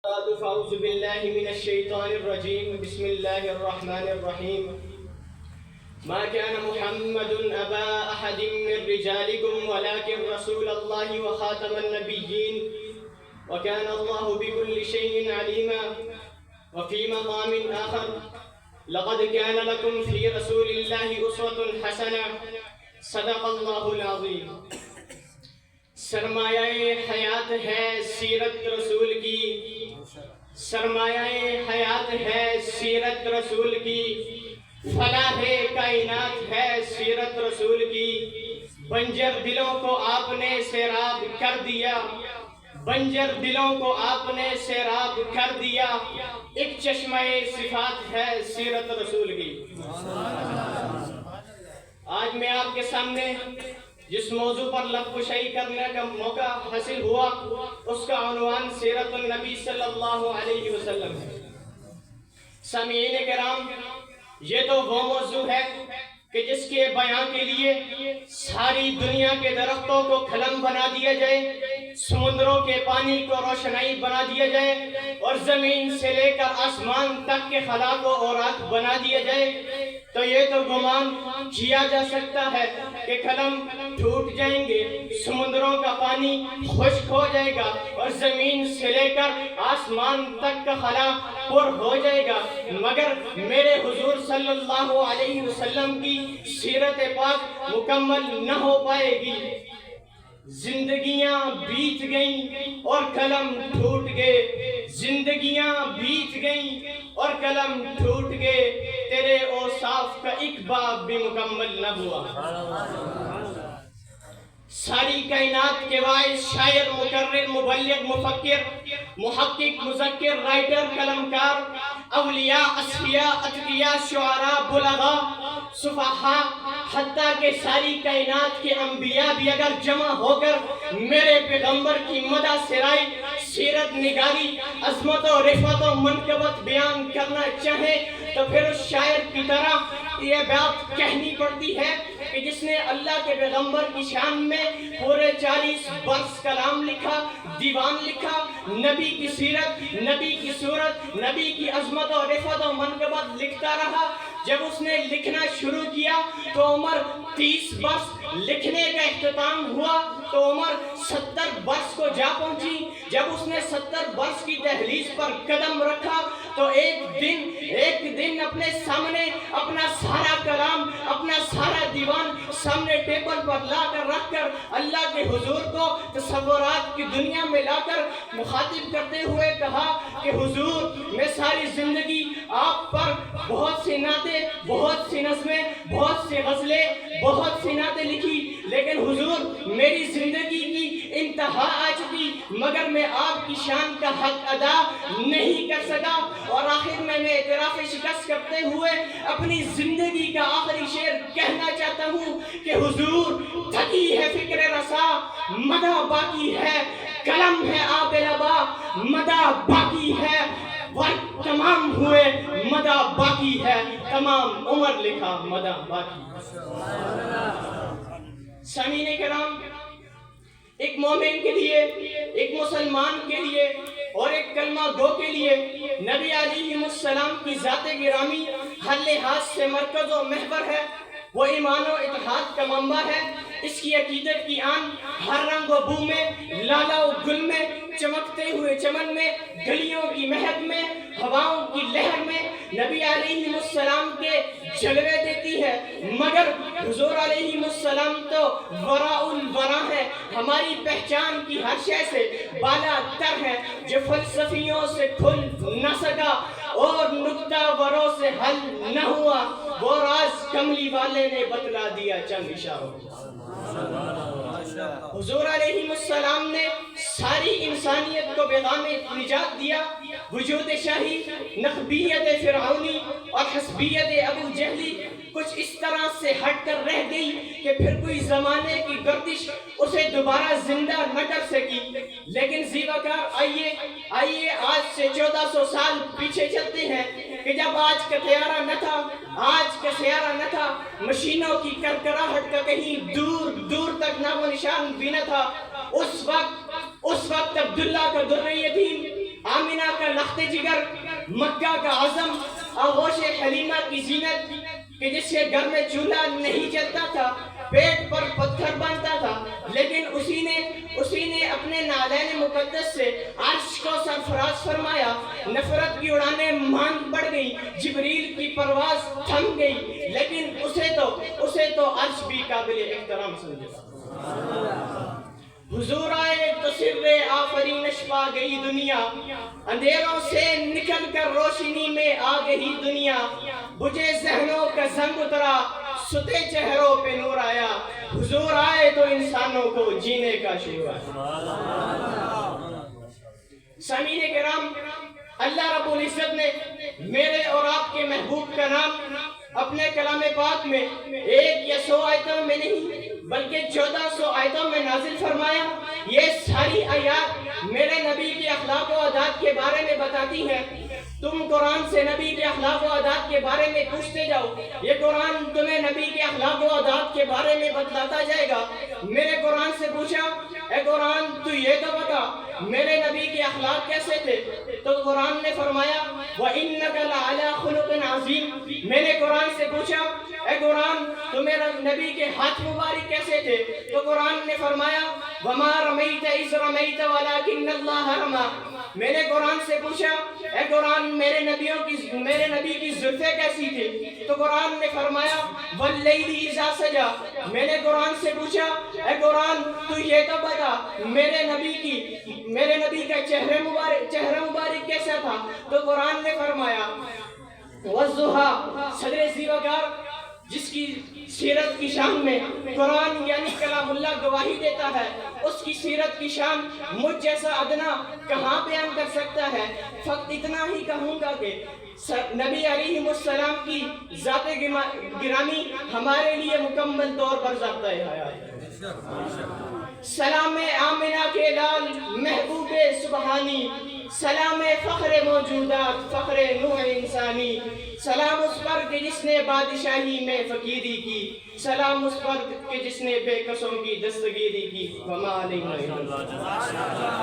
أعوذ بالله من الشيطان الرجيم بسم الله الرحمن الرحيم ما كان محمد أبا أحد من رجالكم ولكن رسول الله وخاتم النبيين وكان الله بكل شيء عليما. وفي مقام آخر لقد كان لكم في رسول الله أسوة حسنة صدق الله العظيم. سرمایہ حیات ہے سیرت رسول کی، سرمایہ حیات ہے سیرت رسول کی، فلاح کائنات ہے سیرت رسول کی. بنجر دلوں کو آپ نے سیراب کر دیا، بنجر دلوں کو آپ نے سیراب کر دیا. ایک چشمہ صفات ہے سیرت رسول کی. آج میں آپ کے سامنے جس موضوع پر لب کشائی کرنے کا موقع حاصل ہوا اس کا عنوان سیرت النبی صلی اللہ علیہ وسلم ہے. سامعین کرام، یہ تو وہ موضوع ہے کہ جس کے بیان کے لیے ساری دنیا کے درختوں کو قلم بنا دیا جائے، سمندروں کے پانی کو روشنائی بنا دیا جائے اور زمین سے لے کر آسمان تک کے خلا کو اوراق بنا دیا جائے، تو یہ تو گمان کیا جا سکتا ہے کہ قلم ٹوٹ جائیں گے، سمندروں کا پانی خشک ہو جائے گا اور زمین سے لے کر آسمان تک کا خلا پر ہو جائے گا. مگر میرے حضور صلی اللہ علیہ وسلم کی سیرت پاک مکمل نہ ہو پائے گی. زندگیاں بیت گئیں اور قلم ٹوٹ گئے، زندگیاں بیت گئیں اور قلم ٹوٹ گئے، تیرے اوصاف کا ایک باب بھی مکمل نہ ہوا. ساری کائنات کے باعث شاعر، مقرر، مبلغ، مفکر، محقق، مذکر، رائٹر، قلمکار، اولیاء، اصفیاء، اتقیاء، شعراء، بلغاء، صفحاء، حتیٰ کہ ساری کائنات کے انبیاء بھی اگر جمع ہو کر میرے پیغمبر کی مدح سرائی، سیرت نگاری، عظمت و رفعت و منقبت بیان کرنا چاہیں تو پھر اس شاعر کی طرح یہ بات کہنی پڑتی ہے کہ جس نے اللہ کے پیغمبر کی شان میں پورے 40 برس کلام لکھا، دیوان لکھا، نبی کی سیرت، نبی کی صورت، نبی کی عظمت و رفعت و منقبت لکھتا رہا. جب اس نے لکھنا شروع کیا تو عمر 30 برس لکھنے کا اختتام ہوا تو عمر 70 برس کو جا پہنچی. جب اس نے 70 برس کی دہلیز پر قدم رکھا تو ایک دن اپنے سامنے اپنا سارا کلام، اپنا سارا دیوان سامنے ٹیبل پر لا کر رکھ کر اللہ کے حضور کو تصورات کی دنیا میں لا کر مخاطب کرتے ہوئے کہا کہ حضور، میں ساری زندگی آپ پر بہت سی نعتیں، بہت سی نظمیں، بہت سی غزلیں، بہت سی نعتیں لکھی، لیکن حضور میری زندگی کی انتہا آ چکی مگر میں آپ کی شان کا حق ادا نہیں کر سکا. اور آخر میں اعتراف شکست کرتے ہوئے اپنی زندگی کا آخری شعر کہنا چاہتا ہوں کہ حضور، تھکی ہے فکر رسا، مدح باقی ہے، قلم ہے آب لبا، مدح باقی ہے، وقت تمام ہوئے، مدح باقی ہے، تمام عمر لکھا، مدح باقی. سامعین کرام، ایک مومن کے لیے، ایک مسلمان کے لیے اور ایک کلمہ گو کے لیے نبی علیہ السلام کی ذات گرامی ہر لحاظ سے مرکز و محور ہے. وہ ایمان و اتحاد کا منبع ہے. اس کی عقیدت کی آن ہر رنگ و بو میں، لالا و گل میں، چمکتے ہوئے چمن میں، گلیوں کی مہک میں، ہواؤں کی لہر میں نبی علیہ السلام کے جلوے دیتی ہے. مگر حضور علیہ السلام تو وراء الورا ہے، ہماری پہچان کی ہر شے سے بالا تر ہے، جو فلسفیوں سے کھل نہ سکا اور نکتہ وروں سے حل نہ ہوا، وہ راز کملی والے نے بتلا دیا چند اشاروں. حضور علیہ السلام نے ساری انسانیت کو پیغام نجات دیا. وجود شاہی، نخبیت فرعونی اور حسبیت ابو جہلی کچھ اس طرح سے ہٹ کر رہ گئی کہ پھر کوئی زمانے کی گردش اسے دوبارہ زندہ نہ کر سکی. لیکن زیباکار آئیے آج سے 1400 سال پیچھے چلتے ہیں کہ جب آج کا طیارہ نہ تھا، آج کا سیارہ نہ تھا، مشینوں کی کرکراہٹ کا کہیں دور دور تک نام و نشان بھی نہ تھا. اس وقت عبداللہ کا در یتیم، آمینہ کا لخت جگر، مکہ کا عظم، آغوش حلیمہ کی زینت کہ جس کے گھر میں چولہا نہیں جلتا تھا، پیٹ پر پتھر بنتا تھا، لیکن اسی نے اپنے نالین مقدس سے عرش کو سرفراز فرمایا. نفرت کی اڑانیں ماند پڑ گئی، جبریل کی پرواز تھم گئی، لیکن اسے تو عرش بھی قابل احترام سمجھا. حضور آئے تو سر آفرینش پا گئی دنیا، اندھیروں سے نکل کر روشنی میں آ گئی دنیا. بجھے ذہنوں کا زنگ اترا، ستے چہروں پہ نور آیا. حضور آئے تو انسانوں کو جینے کا شعور آیا. سامعین کرام، اللہ رب العزت نے میرے اور آپ کے محبوب کا نام اپنے کلام پاک میں 1 یا 100 آیتوں میں نہیں بلکہ 1400 آیتوں میں نازل فرمایا. یہ ساری آیات میرے نبی کے اخلاق و عادات کے بارے میں بتاتی ہیں. تم قرآن سے نبی کے اخلاق و عادات کے بارے میں پوچھتے جاؤ، یہ قرآن تمہیں نبی کے اخلاق و عادات کے بارے میں بتلاتا جائے گا. میرے قرآن سے پوچھا، اے قرآن تو یہ تو بتا میرے نبی کے اخلاق کیسے تھے؟ تو قرآن نے فرمایا وَإِنَّكَ لَعَلَىٰ خُلُقٍ عَظِيمٍ. میں نے قرآن سے پوچھا، اے قرآن تو میرا نبی کے ہاتھ مبارک کیسے تھے؟ تو قرآن نے فرمایا وَمَا رَمَيْتَ إِذْ رَمَيْتَ وَلَٰكِنَّ اللَّهَ رَمَىٰ. میں نے قرآن سے پوچھا، اے قرآن میرے نبی کی زلفیں کیسی تھی؟ تو قرآن نے فرمایا وَاللَّيْلِ إِذَا سَجَىٰ. میں نے قرآن سے پوچھا، اے قرآن تو یہ تو بتا میرے نبی کا چہرہ مبارک کیسا تھا؟ تو قرآن نے فرمایا وَالضُّحَىٰ. صدر زیوگار جس کی سیرت کی شان میں قرآن یعنی کلام اللہ گواہی دیتا ہے، اس کی سیرت کی شان مجھ جیسا ادنا کہاں بیان کر سکتا ہے. فقط اتنا ہی کہوں گا کہ نبی علیہ السلام کی ذات گرامی ہمارے لیے مکمل طور پر ضابطۂ حیات ہے. سلام آمنہ کے لال محبوب سبحانی، سلام فخر موجودات فخر نوع انسانی. سلام اس پر کہ جس نے بادشاہی میں فقیری کی، سلام اس پر کہ جس نے بے کسوں کی دستگیری کی. وما علینا الا البلاغ.